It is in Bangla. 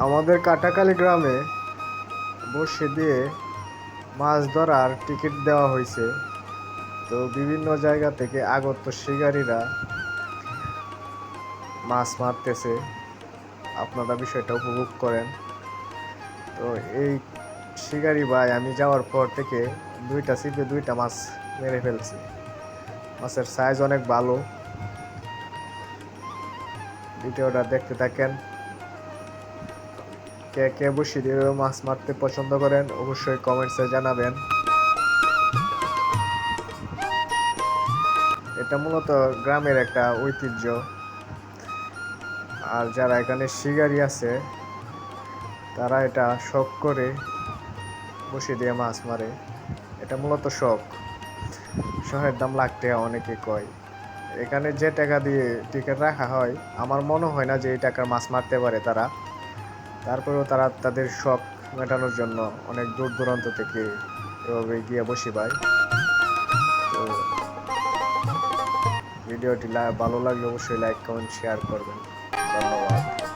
আমাদের কাটাখালী গ্রামে বসে দিয়ে মাছ ধরার টিকিট দেওয়া হয়েছে। তো বিভিন্ন জায়গা থেকে আগত শিকারীরা মাছ মারতেছে, আপনারা বিষয়টা উপভোগ করেন। তো এই শিকারি ভাই আমি যাওয়ার পর থেকে দুইটা ছিপে দুইটা মাছ মেরে ফেলছি। মাছের সাইজ অনেক ভালো। ভিডিওটা দেখতে থাকেন। কে কে বসে দিয়ে মাছ মারতে পছন্দ করেন অবশ্যই কমেন্টসে জানাবেন। এটা মূলত গ্রামের একটা ঐতিহ্য। আর যারা এখানে শিকারি আছে তারা এটা শখ করে বসে দিয়ে মাছ মারে। এটা মূলত শখ। শখের দাম লাখ টাকা অনেকে কয়। এখানে যে টাকা দিয়ে টিকিট রাখা হয় আমার মনে হয় না যে এই টাকার মাছ মারতে পারে তারা। তারপরেও তারা তাদের শখ মেটানোর জন্য অনেক দূর দূরান্ত থেকে এভাবে গিয়ে বসে পায়। তো ভিডিওটি ভালো লাগলে অবশ্যই লাইক কমেন্ট শেয়ার করবেন। ধন্যবাদ।